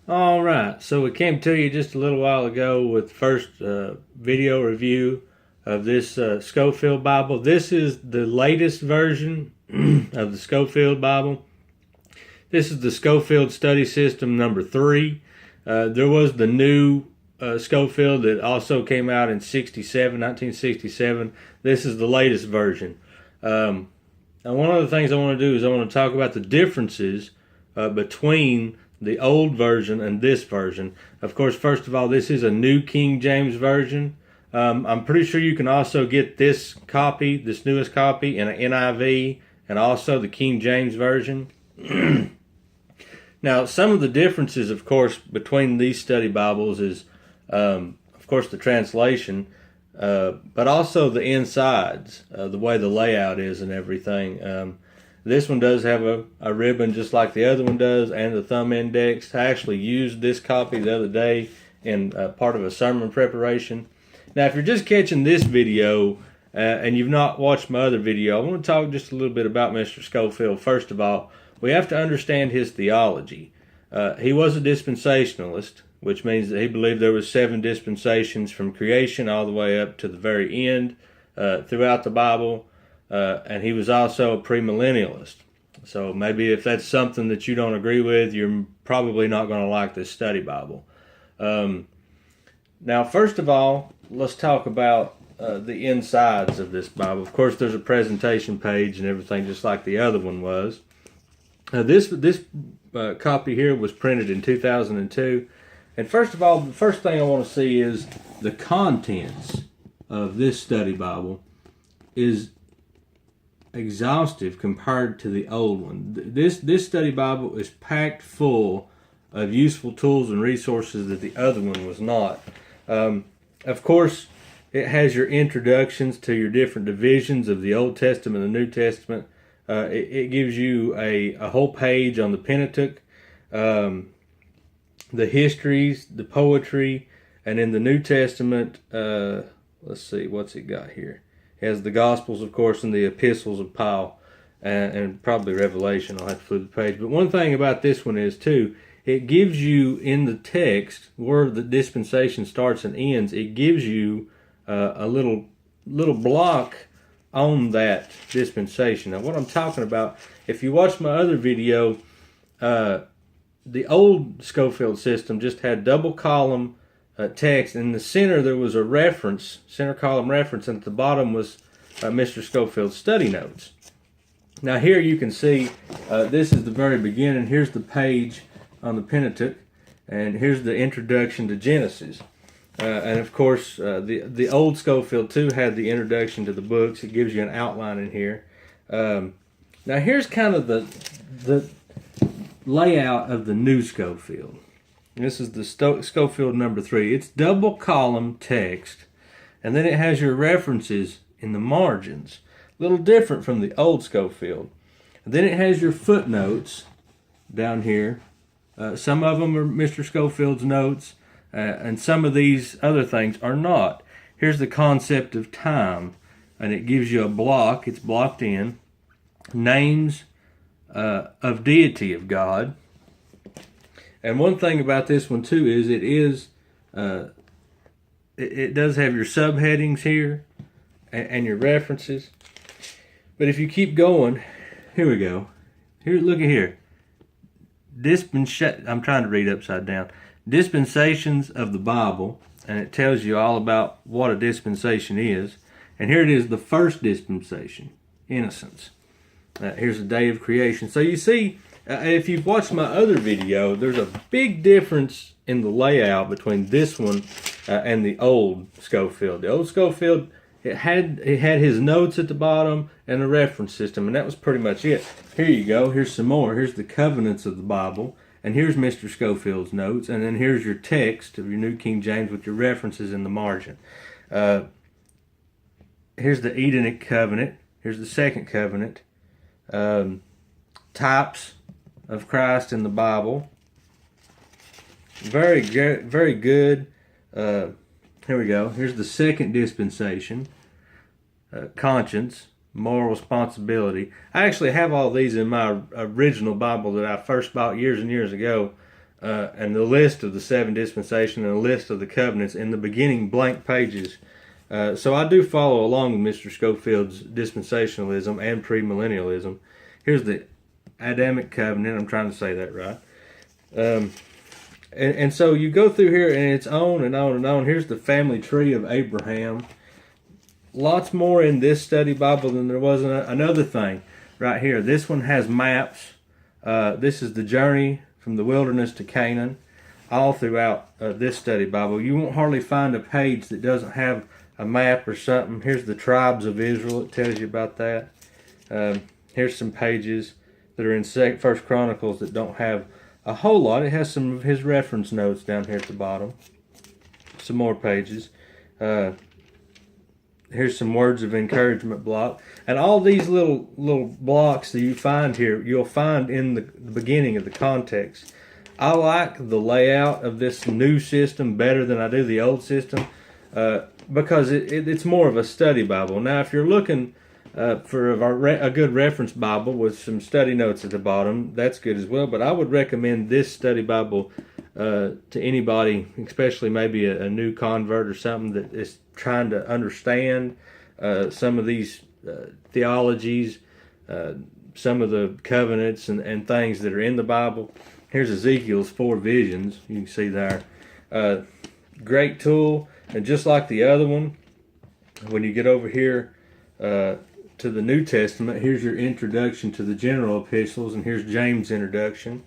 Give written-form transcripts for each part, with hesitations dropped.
All right, so we came to you just a little while ago with the first video review of this Scofield Bible. This is the latest version of the Scofield Bible. This is the Scofield Study System number 3. There was the new Scofield that also came out in 1967. This is the latest version. And one of the things I want to do is I want to talk about the differences between the old version and this version. Of course, first of all, this is a New King James Version. I'm pretty sure you can also get this copy, this newest copy, in an NIV and also the King James Version. Now, some of the differences, of course, between these study Bibles is, of course, the translation, but also the insides, the way the layout is and everything. This one does have a ribbon just like the other one does, and the thumb index. I actually used this copy the other day in part of a sermon preparation. Now, if you're just catching this video and you've not watched my other video, I want to talk just a little bit about Mr. Scofield. First of all, we have to understand his theology. He was a dispensationalist, which means that he believed there was 7 dispensations from creation all the way up to the very end throughout the Bible. And he was also a premillennialist. So maybe if that's something that you don't agree with, you're probably not going to like this study Bible. Now, first of all, let's talk about the insides of this Bible. Of course, there's a presentation page and everything just like the other one was. This copy here was printed in 2002. And first of all, the first thing I want to see is the contents of this study Bible is exhaustive compared to the old one. This study Bible is packed full of useful tools and resources that the other one was not. Of course, it has your introductions to your different divisions of the Old Testament and the New Testament. It gives you a whole page on the Pentateuch, the histories, the poetry, and in the New Testament, let's see, what's it got here? It has the Gospels, of course, and the epistles of Paul, and probably Revelation. I'll have to flip the page. But one thing about this one is, too, it gives you in the text where the dispensation starts and ends, it gives you a little block on that dispensation. Now, what I'm talking about, if you watch my other video, the old Scofield system just had double column text. In the center there was a reference, center column reference, and at the bottom was Mr. Scofield's study notes. Now here you can see this is the very beginning. Here's the page on the Pentateuch, and here's the introduction to Genesis. And of course the old Scofield too had the introduction to the books. It gives you an outline in here. Now here's kind of the layout of the new Scofield. This is the Scofield number 3. It's double column text, and then it has your references in the margins. A little different from the old Scofield. And then it has your footnotes down here. Some of them are Mr. Scofield's notes, and some of these other things are not. Here's the concept of time, and it gives you a block. It's blocked in. Names of deity of God. And one thing about this one too is it does have your subheadings here and your references. But if you keep going, here we go. Here, look at here. I'm trying to read upside down. Dispensations of the Bible, and it tells you all about what a dispensation is. And here it is, the first dispensation, innocence. Here's the day of creation. So you see, if you've watched my other video, there's a big difference in the layout between this one and the old Scofield. The old Scofield, it had his notes at the bottom and a reference system, and that was pretty much it. Here you go. Here's some more. Here's the covenants of the Bible, and here's Mr. Scofield's notes, and then here's your text of your New King James with your references in the margin. Here's the Adamic Covenant. Here's the Second Covenant. Types of Christ in the Bible. Very good. Here we go. Here's the second dispensation. Conscience, moral responsibility. I actually have all these in my original Bible that I first bought years and years ago. and the list of the 7 dispensations and a list of the covenants in the beginning blank pages. So I do follow along with Mr. Scofield's dispensationalism and premillennialism. Here's the Adamic Covenant. I'm trying to say that right. And so you go through here, and it's on and on and on. Here's the family tree of Abraham. Lots more in this study Bible than there was in another thing right here. This one has maps. This is the journey from the wilderness to Canaan. All throughout this study Bible, you won't hardly find a page that doesn't have a map or something. Here's the tribes of Israel. It tells you about that. Here's some pages that are in First Chronicles that don't have a whole lot. It has some of his reference notes down here at the bottom. Some more pages. Here's some words of encouragement block. And all these little blocks that you find here, you'll find in the beginning of the context. I like the layout of this new system better than I do the old system because it's more of a study Bible. Now, if you're looking for a good reference Bible with some study notes at the bottom, that's good as well. But I would recommend this study Bible to anybody, especially maybe a new convert or something that is trying to understand some of these theologies, some of the covenants and things that are in the Bible. Here's Ezekiel's 4 visions. You can see there. Great tool. And just like the other one, when you get over here to the New Testament, here's your introduction to the general epistles, and here's James' introduction.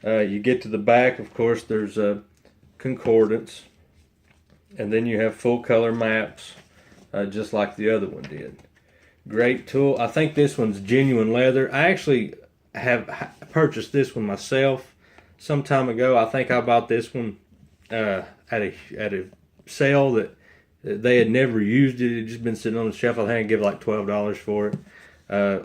You get to the back, of course, there's a concordance, and then you have full color maps, just like the other one did. Great tool. I think this one's genuine leather. I actually have purchased this one myself some time ago. I think I bought this one at a sale that they had never used it. It had just been sitting on the shelf. I think I gave like $12 for it.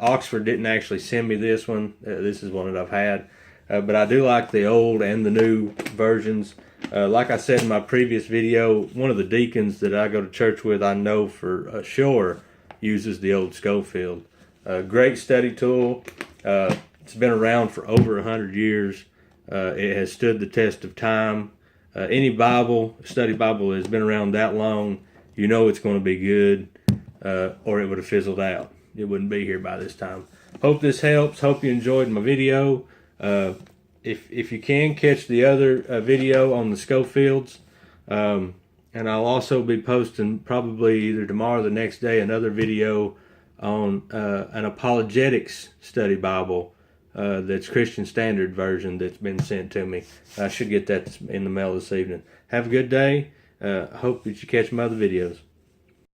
Oxford didn't actually send me this one. This is one that I've had. But I do like the old and the new versions. Like I said in my previous video, one of the deacons that I go to church with, I know for sure, uses the old Scofield. Great study tool. It's been around for over 100 years. It has stood the test of time. Any study Bible that has been around that long, you know it's going to be good, or it would have fizzled out. It wouldn't be here by this time. Hope this helps. Hope you enjoyed my video. If you can, catch the other video on the Scofields. And I'll also be posting probably either tomorrow or the next day another video on an apologetics study Bible that's Christian Standard version that's been sent to me. I should get that in the mail this evening. Have a good day. Hope that you catch my other videos.